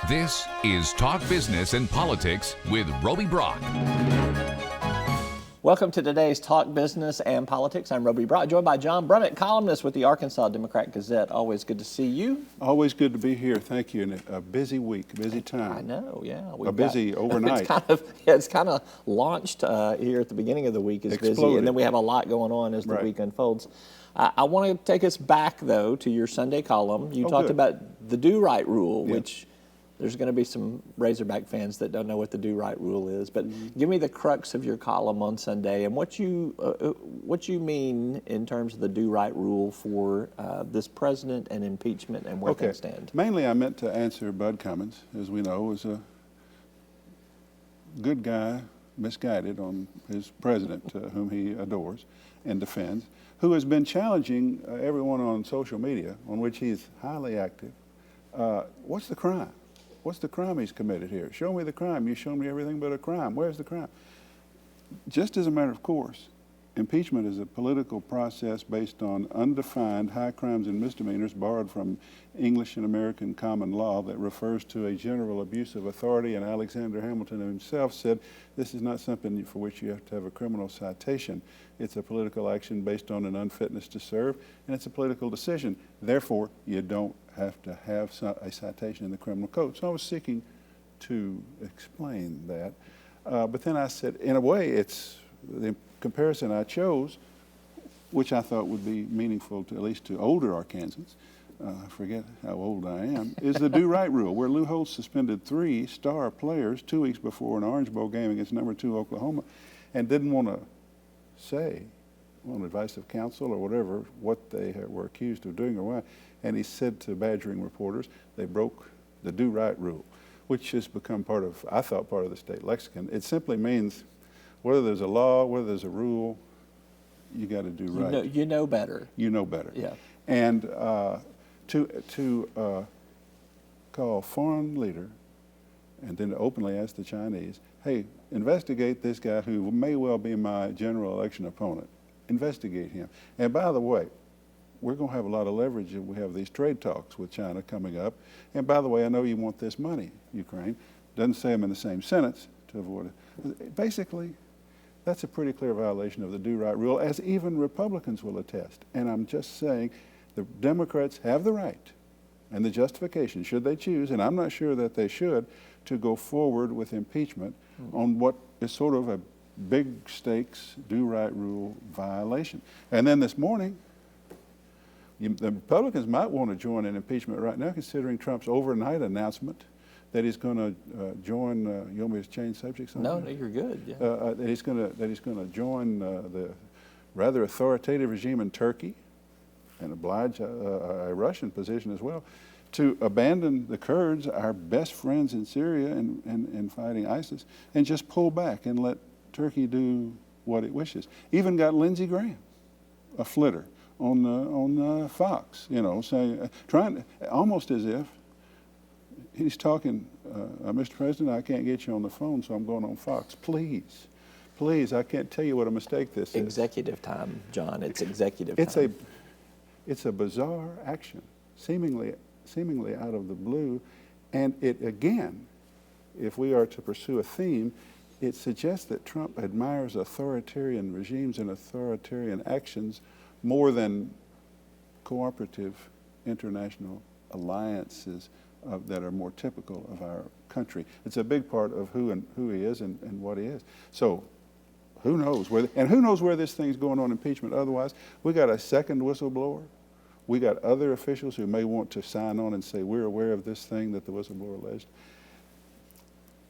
This is Talk Business and Politics with Roby Brock. Welcome to today's Talk Business and Politics. I'm Roby Brock, joined by John Brummett, columnist with the Arkansas Democrat-Gazette. Always good to see you. Always good to be here. Thank you. And a busy week, busy time. I know, yeah. Busy overnight. It's kind of launched here at the beginning of the week. It's busy, and then we have a lot going on as the week unfolds. I want to take us back, though, to your Sunday column. You talked about the do-right rule, which there's going to be some Razorback fans that don't know what the do-right rule is. But give me the crux of your column on Sunday and what you mean in terms of the do-right rule for this president and impeachment and where things stand. Mainly I meant to answer Bud Cummins, as we know, is a good guy, misguided on his president, whom he adores and defends, who has been challenging everyone on social media, on which he's highly active. What's the crime? What's the crime he's committed here? Show me the crime. You show me everything but a crime. Where's the crime? Just as a matter of course, impeachment is a political process based on undefined high crimes and misdemeanors borrowed from English and American common law that refers to a general abuse of authority, and Alexander Hamilton himself said this is not something for which you have to have a criminal citation. It's a political action based on an unfitness to serve, and it's a political decision. Therefore, you don't have to have a citation in the criminal code. So I was seeking to explain that. But then I said, in a way, it's the comparison I chose, which I thought would be meaningful to at least to older Arkansans, I forget how old I am, is the do-right rule, where Lou Holtz suspended 3 star players 2 weeks before an Orange Bowl game against number 2 Oklahoma, and didn't want to say, on advice of counsel or whatever, what they were accused of doing or why. And he said to badgering reporters, they broke the do-right rule, which has become part of, I thought, part of the state lexicon. It simply means whether there's a law, whether there's a rule, you got to do right. You know better. You know better. Yeah. And to call a foreign leader and then to openly ask the Chinese, hey, investigate this guy who may well be my general election opponent. Investigate him. And by the way, we're going to have a lot of leverage if we have these trade talks with China coming up. And by the way, I know you want this money, Ukraine. Doesn't say them in the same sentence to avoid it. Basically, that's a pretty clear violation of the do-right rule, as even Republicans will attest. And I'm just saying the Democrats have the right and the justification, should they choose, and I'm not sure that they should, to go forward with impeachment on what is sort of a big stakes do-right rule violation. And then this morning, the Republicans might want to join an impeachment right now, considering Trump's overnight announcement that he's going to join. You want me to change subjects? No, you're good. Yeah. That he's going to join the rather authoritative regime in Turkey and oblige a Russian position as well to abandon the Kurds, our best friends in Syria and fighting ISIS, and just pull back and let Turkey do what it wishes. Even got Lindsey Graham, a flitter, on Fox, you know, saying, trying, almost as if he's talking, Mr. President, I can't get you on the phone, so I'm going on Fox. Please, please, I can't tell you what a mistake this is. Executive time, John. It's executive time. It's a bizarre action, seemingly out of the blue, and it again, if we are to pursue a theme, it suggests that Trump admires authoritarian regimes and authoritarian actions more than cooperative international alliances that are more typical of our country. It's a big part of who he is and what he is. So who knows where this thing's going on impeachment. Otherwise, we got a second whistleblower. We got other officials who may want to sign on and say, we're aware of this thing that the whistleblower alleged.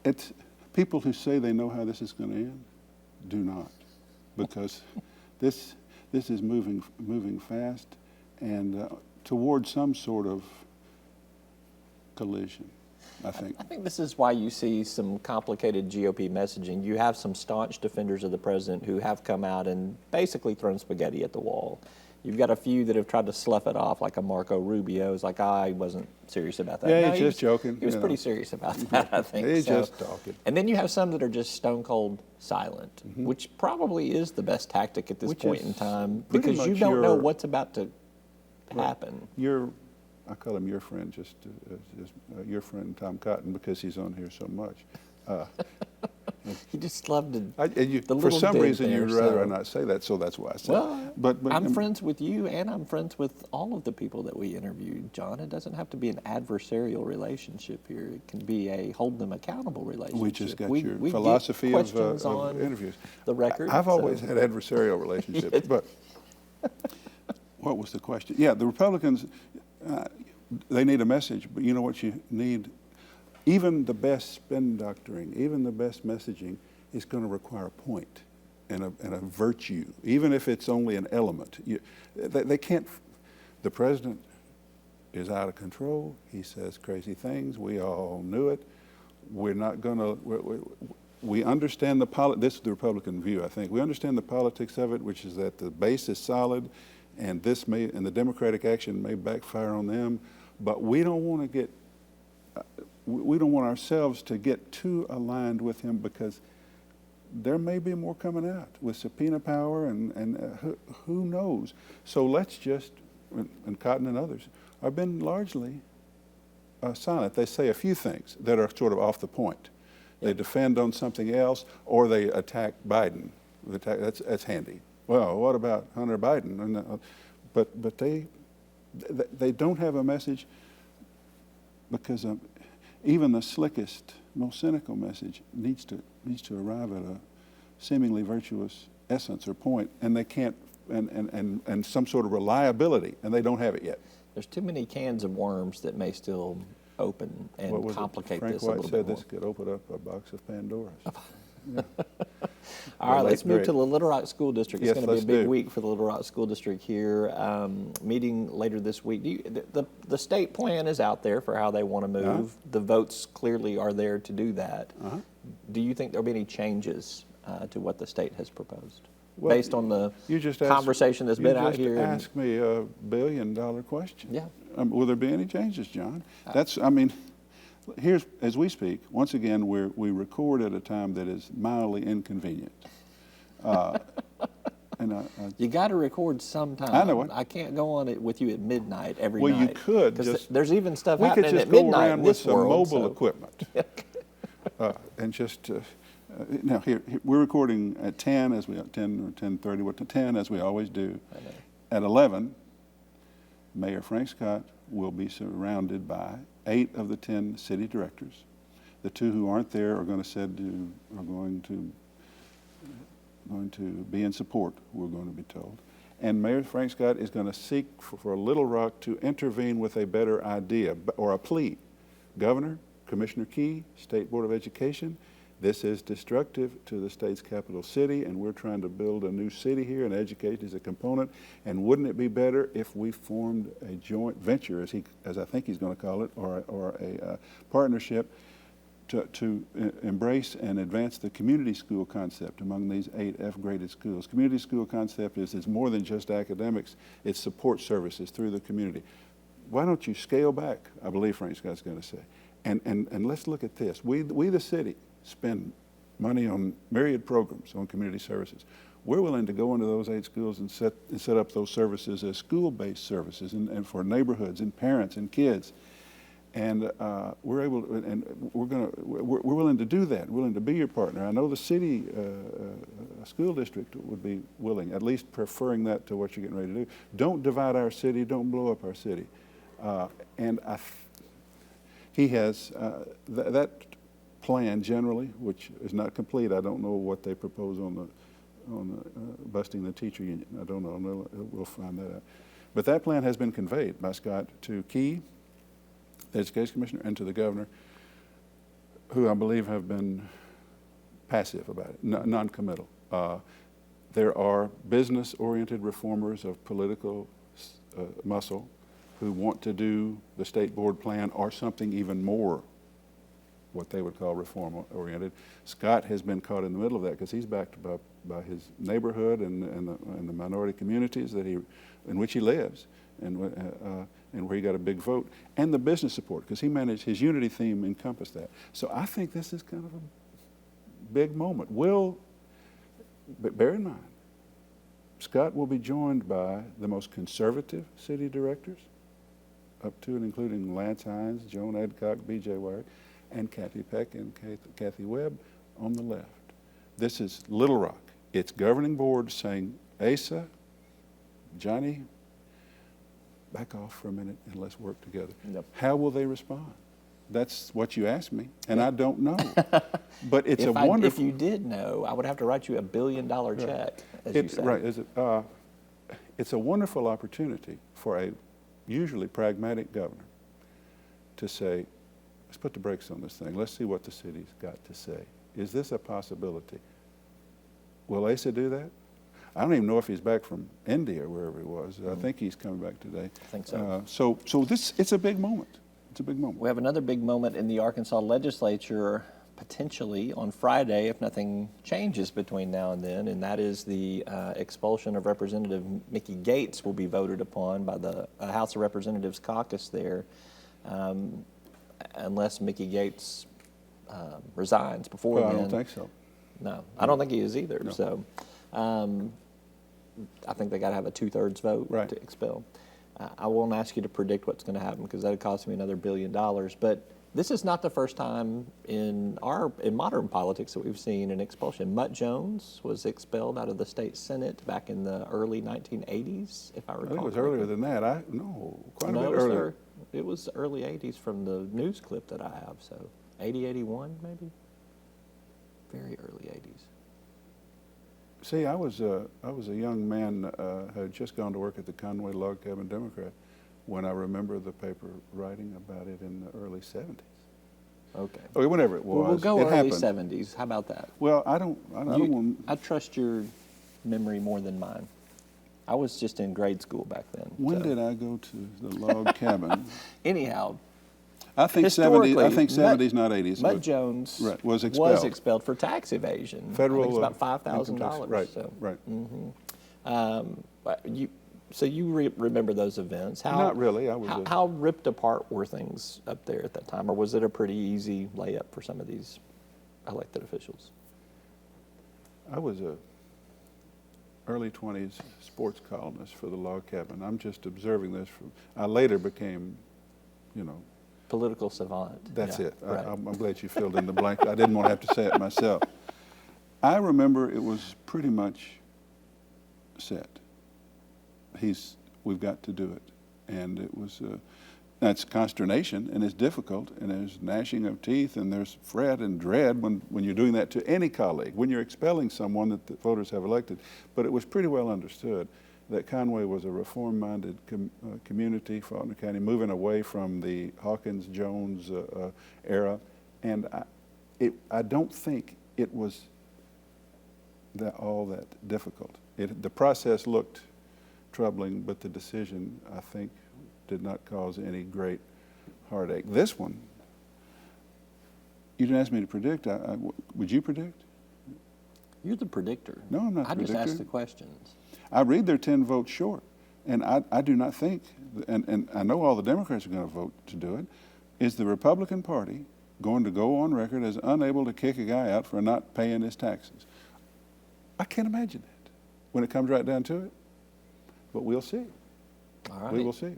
It's people who say they know how this is going to end do not, because this is moving fast and toward some sort of collision, I think. I think this is why you see some complicated GOP messaging. You have some staunch defenders of the president who have come out and basically thrown spaghetti at the wall. You've got a few that have tried to slough it off, like a Marco Rubio. It's like, I wasn't serious about that. Yeah, he's just joking. He was pretty serious about that, I think. He's just talking. And then you have some that are just stone cold silent, which probably is the best tactic at this point in time, because you don't know what's about to happen. Your I call him your friend, just your friend Tom Cotton, because he's on here so much. You just love to. For some reason, there, you'd rather I not say that, so that's why I say it. But I'm friends with you, and I'm friends with all of the people that we interviewed, John. It doesn't have to be an adversarial relationship here. It can be a hold them accountable relationship. We just got your philosophy of interviews. The record. I've always had adversarial relationships, but what was the question? Yeah, the Republicans, they need a message, but you know what you need? Even the best spin doctoring, even the best messaging is going to require a point and a virtue, even if it's only an element. They can't, the president is out of control. He says crazy things. We all knew it. We're not going to, we understand this is the Republican view, I think. We understand the politics of it, which is that the base is solid and the Democratic action may backfire on them, but we don't want to get, we don't want ourselves to get too aligned with him, because there may be more coming out with subpoena power and who knows. So let's just, and Cotton and others have been largely silent. They say a few things that are sort of off the point. They defend on something else, or they attack Biden. That's handy. Well, what about Hunter Biden? But they don't have a message, because even the slickest, most cynical message needs to arrive at a seemingly virtuous essence or point, and they can't, and some sort of reliability, and they don't have it yet. There's too many cans of worms that may still open and complicate this a little bit more. Frank White said this could open up a box of Pandora's. Yeah. All right, let's move to the Little Rock School District. It's going to be a big week for the Little Rock School District here. Meeting later this week. The state plan is out there for how they want to move. The votes clearly are there to do that. Do you think there'll be any changes to what the state has proposed, based on the conversation that's been out here? You just asked me a billion-dollar question. Yeah. Will there be any changes, John? Here's, as we speak, once again, we record at a time that is mildly inconvenient. You got to record sometime. I know it. I can't go on it with you at midnight every night. Well, you could. There's even stuff happening at midnight in this world. We could just go around with some mobile equipment. And just, now here, we're recording at 10 or 10:30, 10 as we always do. At 11, Mayor Frank Scott will be surrounded by 8 of the 10 city directors. The 2 who aren't there are going to be in support, we're going to be told. And Mayor Frank Scott is going to seek for Little Rock to intervene with a better idea or a plea. Governor, Commissioner Key, State Board of Education, this is destructive to the state's capital city, and we're trying to build a new city here, and education is a component. And wouldn't it be better if we formed a joint venture, as I think he's going to call it, or a partnership to embrace and advance the community school concept among these 8 F-graded schools. Community school concept is more than just academics; it's support services through the community. Why don't you scale back? I believe Frank Scott's going to say, and let's look at this. We the city spend money on myriad programs on community services. We're willing to go into those 8 schools and set up those services as school-based services and for neighborhoods and parents and kids. And we're able to, and we're willing to do that. We're willing to be your partner. I know the city school district would be willing, at least preferring that to what you're getting ready to do. Don't divide our city. Don't blow up our city. He has that plan generally, which is not complete. I don't know what they propose on the busting the teacher union. I don't know. We'll find that out. But that plan has been conveyed by Scott to Key, the Education Commissioner, and to the Governor, who I believe have been passive about it, non-committal. There are business-oriented reformers of political muscle who want to do the state board plan or something even more, what they would call reform-oriented. Scott has been caught in the middle of that because he's backed by his neighborhood and the minority communities in which he lives, and where he got a big vote, and the business support, because he managed, his unity theme encompassed that. So I think this is kind of a big moment. But bear in mind, Scott will be joined by the most conservative city directors up to and including Lance Hines, Joan Adcock, B.J. Wire, and Kathy Peck and Kathy Webb on the left. This is Little Rock. It's governing board saying, Asa, Johnny, back off for a minute and let's work together. Yep. How will they respond? That's what you asked me, and I don't know. But it's wonderful. If you did know, I would have to write you $1 billion check, as you said. Right. It's a wonderful opportunity for a usually pragmatic governor to say, let's put the brakes on this thing. Let's see what the city's got to say. Is this a possibility? Will Asa do that? I don't even know if he's back from India or wherever he was. I think he's coming back today. I think so. So it's a big moment. It's a big moment. We have another big moment in the Arkansas legislature potentially on Friday if nothing changes between now and then, and that is the expulsion of Representative Mickey Gates will be voted upon by the House of Representatives caucus there, unless Mickey Gates resigns before then. I don't think so. No, I don't think he is either. No. So I think they got to have a 2/3 vote to expel. I won't ask you to predict what's going to happen because that would cost me another $1 billion. But this is not the first time in modern politics that we've seen an expulsion. Mutt Jones was expelled out of the state Senate back in the early 1980s, if I recall. I think it was earlier than that. Quite a bit earlier. It was early 80s from the news clip that I have. So 80, 81 maybe? Very early 80s. See, I was a young man who had just gone to work at the Conway Log Cabin Democrat when I remember the paper writing about it in the early 70s. Okay. Okay, whenever it was. Well, we'll go early happened. 70s. How about that? Well, I don't want. I trust your memory more than mine. I was just in grade school back then. When did I go to the log cabin? Anyhow, I think 70s. I think 70s, not 80s. Mutt Jones was expelled for tax evasion. Federal. I think it's about $5,000. Right. So. Right. Mm-hmm. So you remember those events? Not really. How ripped apart were things up there at that time, or was it a pretty easy layup for some of these elected officials? I was a early 20s sports columnist for the log cabin. I'm just observing this. I later became, political savant. That's it. Right. I'm glad you filled in the blank. I didn't want to have to say it myself. I remember it was pretty much set. We've got to do it. And it was, that's consternation, and it's difficult, and there's gnashing of teeth, and there's fret and dread when you're doing that to any colleague, when you're expelling someone that the voters have elected. But it was pretty well understood that Conway was a reform-minded community, Faulkner County, moving away from the Hawkins-Jones era. And I don't think it was all that difficult. The process looked troubling, but the decision, I think, did not cause any great heartache. This one, you didn't ask me to predict. Would you predict? You're the predictor. No, I'm not the predictor. I just asked the questions. I read they're 10 votes short, and I do not think, and I know all the Democrats are going to vote to do it, is the Republican Party going to go on record as unable to kick a guy out for not paying his taxes? I can't imagine that when it comes right down to it. But we'll see. All right. We will see.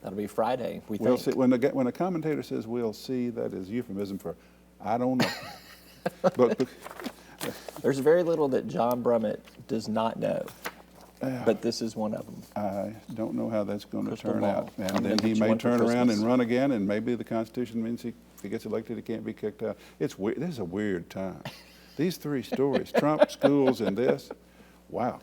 That'll be Friday, We'll see. When a commentator says we'll see, that is euphemism for I don't know. but there's very little that John Brummett does not know. But this is one of them. I don't know how that's going to turn out. And then he may turn around and run again, and maybe the Constitution means if he gets elected, he can't be kicked out. It's weird. This is a weird time. These three stories, Trump, schools, and this, wow.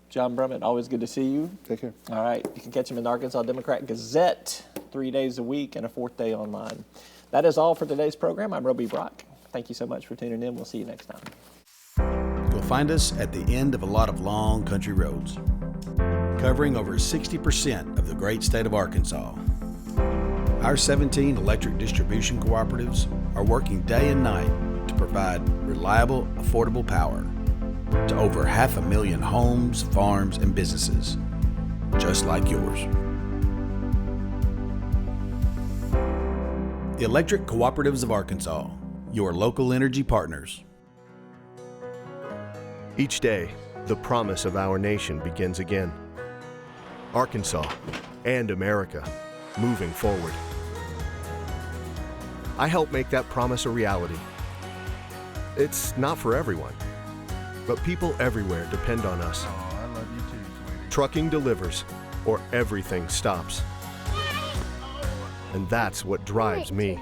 John Brummett, always good to see you. Take care. All right. You can catch him in the Arkansas Democrat Gazette 3 days a week and a 4th day online. That is all for today's program. I'm Roby Brock. Thank you so much for tuning in. We'll see you next time. You'll find us at the end of a lot of long country roads, covering over 60% of the great state of Arkansas. Our 17 electric distribution cooperatives are working day and night to provide reliable, affordable power to over 500,000 homes, farms, and businesses, just like yours. The Electric Cooperatives of Arkansas, your local energy partners. Each day, the promise of our nation begins again. Arkansas and America moving forward. I help make that promise a reality. It's not for everyone, but people everywhere depend on us. Oh, I love you too, sweetie. Trucking delivers, or everything stops. And that's what drives me.